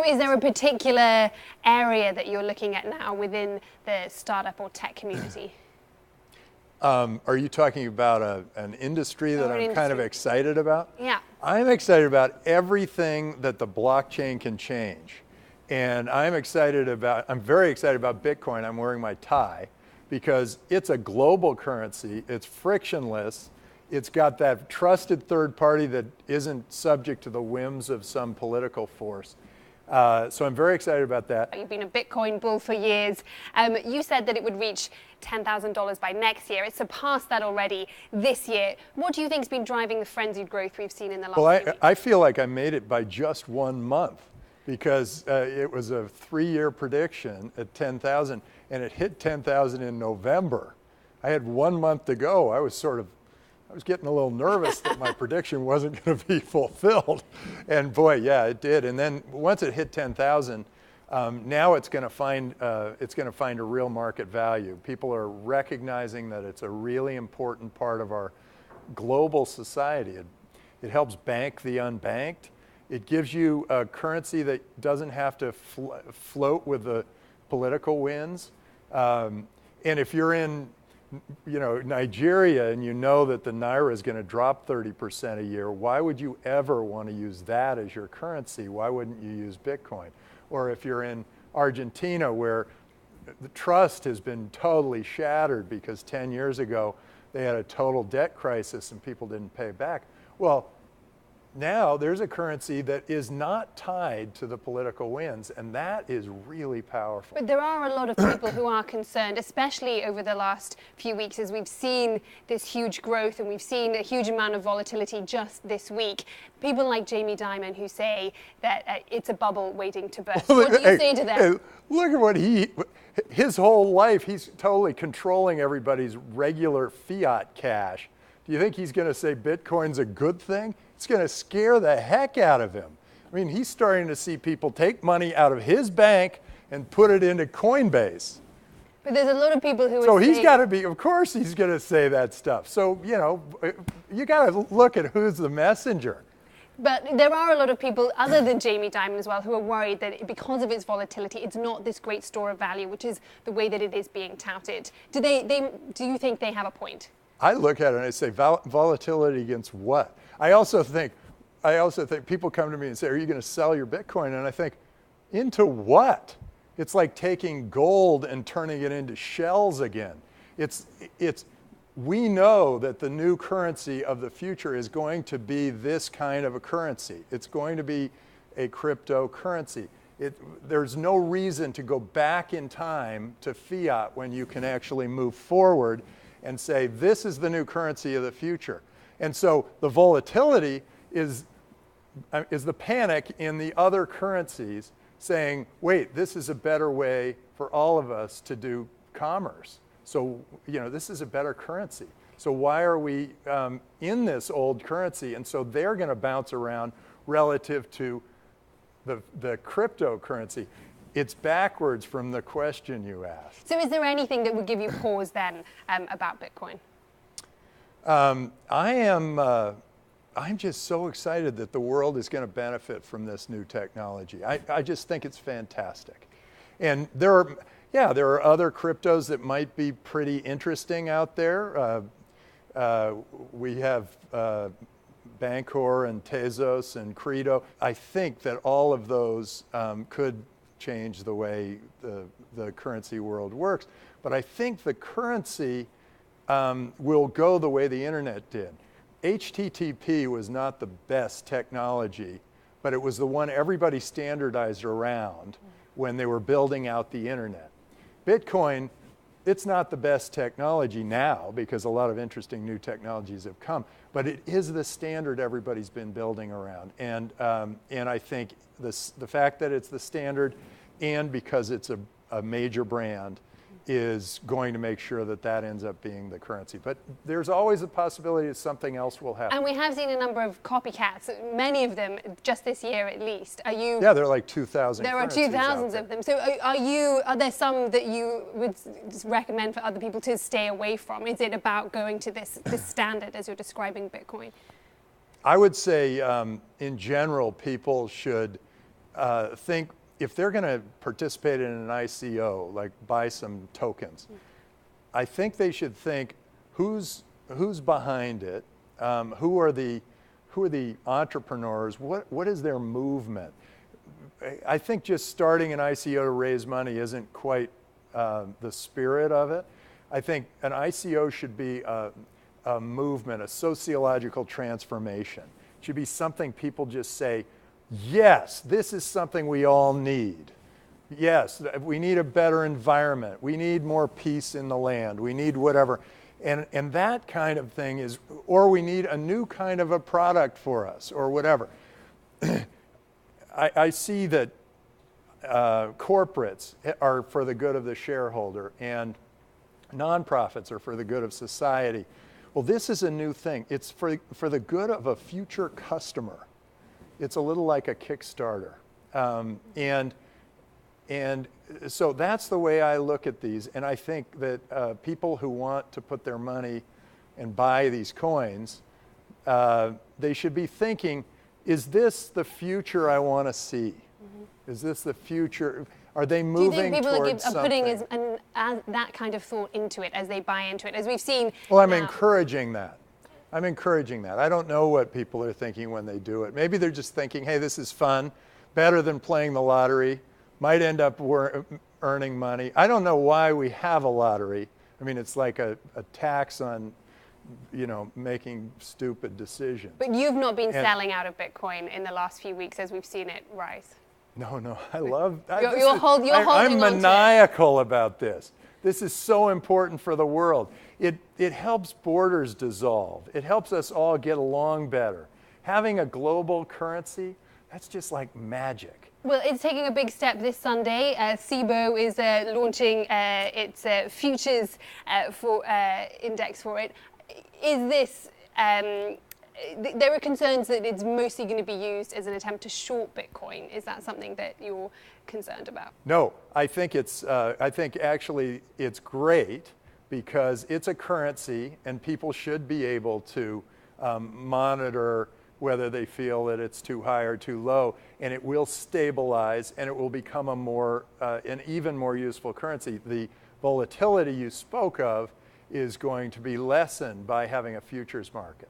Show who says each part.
Speaker 1: So is there a particular area that you're looking at now within the startup or tech community?
Speaker 2: Are you talking about an industry that I'm kind of excited about?
Speaker 1: Yeah.
Speaker 2: I'm excited about everything that the blockchain can change. And I'm very excited about Bitcoin. I'm wearing my tie because it's a global currency. It's frictionless. It's got that trusted third party that isn't subject to the whims of some political force. So I'm very excited about that.
Speaker 1: You've been a Bitcoin bull for years. You said that it would reach $10,000 by next year. It surpassed that already this year. What do you think has been driving the frenzied growth we've seen in the last few weeks?
Speaker 2: I feel like I made it by just 1 month because it was a 3-year prediction at 10,000 and it hit 10,000 in November. I had 1 month to go. I was getting a little nervous that my prediction wasn't going to be fulfilled. And boy, yeah, it did. And then once it hit 10,000, now it's going to find a real market value. People are recognizing that it's a really important part of our global society. It helps bank the unbanked. It gives you a currency that doesn't have to float with the political winds. And if you're in Nigeria and you know that the Naira is going to drop 30% a year, why would you ever want to use that as your currency? Why wouldn't you use Bitcoin? Or if you're in Argentina where the trust has been totally shattered because 10 years ago they had a total debt crisis and people didn't pay back. Well, now there's a currency that is not tied to the political winds, and that is really powerful.
Speaker 1: But there are a lot of people who are concerned, especially over the last few weeks, as we've seen this huge growth and we've seen a huge amount of volatility just this week. People like Jamie Dimon who say that it's a bubble waiting to burst. What do you say to them?
Speaker 2: Hey, look at what his whole life, he's totally controlling everybody's regular fiat cash. Do you think he's going to say Bitcoin's a good thing? It's going to scare the heck out of him. I mean, he's starting to see people take money out of his bank and put it into Coinbase.
Speaker 1: But there's a lot of people who
Speaker 2: So he's got to be, of course he's going to say that stuff. So, you got to look at who's the messenger.
Speaker 1: But there are a lot of people other than Jamie Dimon as well who are worried that because of its volatility, it's not this great store of value, which is the way that it is being touted. Do you think they have a point?
Speaker 2: I look at it and I say, volatility against what? I also think people come to me and say, are you going to sell your Bitcoin? And I think, into what? It's like taking gold and turning it into shells again. We know that the new currency of the future is going to be this kind of a currency. It's going to be a cryptocurrency. There's no reason to go back in time to fiat when you can actually move forward and say, this is the new currency of the future. And so the volatility is the panic in the other currencies saying, wait, this is a better way for all of us to do commerce. So, this is a better currency. So why are we in this old currency? And so they're going to bounce around relative to the cryptocurrency. It's backwards from the question you asked.
Speaker 1: So is there anything that would give you pause then about Bitcoin?
Speaker 2: I'm just so excited that the world is going to benefit from this new technology. I just think it's fantastic. And there are other cryptos that might be pretty interesting out there. We have Bancor and Tezos and Credo. I think that all of those could change the way the currency world works. But I think the currency will go the way the internet did. HTTP was not the best technology, but it was the one everybody standardized around when they were building out the internet. Bitcoin, it's not the best technology now because a lot of interesting new technologies have come, but it is the standard everybody's been building around. And I think the fact that it's the standard and because it's a major brand is going to make sure that ends up being the currency. But there's always a possibility that something else will happen.
Speaker 1: And we have seen a number of copycats, many of them just this year at least.
Speaker 2: Yeah, there are like 2,000.
Speaker 1: There are 2,000 of them. So are there some that you would recommend for other people to stay away from? Is it about going to this standard as you're describing Bitcoin?
Speaker 2: I would say in general, people should think if they're going to participate in an ICO, like buy some tokens, I think they should think who's behind it, who are the entrepreneurs, what is their movement. I think just starting an ICO to raise money isn't quite the spirit of it. I think an ICO should be a movement, a sociological transformation. It should be something people just say, yes, this is something we all need. Yes, we need a better environment. We need more peace in the land. We need whatever. And that kind of thing is, or we need a new kind of a product for us or whatever. I see that corporates are for the good of the shareholder and nonprofits are for the good of society. Well, this is a new thing. It's for the good of a future customer. It's a little like a Kickstarter. And so that's the way I look at these. And I think that people who want to put their money and buy these coins, they should be thinking, is this the future I want to see? Mm-hmm. Is this the future? Are they moving towards something? Do you think people are putting
Speaker 1: that kind of thought into it as they buy into it, as we've seen?
Speaker 2: Well, I'm encouraging that. I'm encouraging that. I don't know what people are thinking when they do it. Maybe they're just thinking, hey, this is fun, better than playing the lottery, might end up earning money. I don't know why we have a lottery. I mean, it's like a tax on, making stupid decisions.
Speaker 1: But you've not been selling out of Bitcoin in the last few weeks as we've seen it rise.
Speaker 2: No, I love that.
Speaker 1: You're holding
Speaker 2: I'm maniacal about this. This is so important for the world. It helps borders dissolve. It helps us all get along better. Having a global currency, that's just like magic.
Speaker 1: Well, it's taking a big step this Sunday. SIBO is launching its futures index for it. Is this, there are concerns that it's mostly going to be used as an attempt to short Bitcoin. Is that something that you're concerned about?
Speaker 2: No, I think actually it's great because it's a currency and people should be able to monitor whether they feel that it's too high or too low, and it will stabilize and it will become an even more useful currency. The volatility you spoke of is going to be lessened by having a futures market.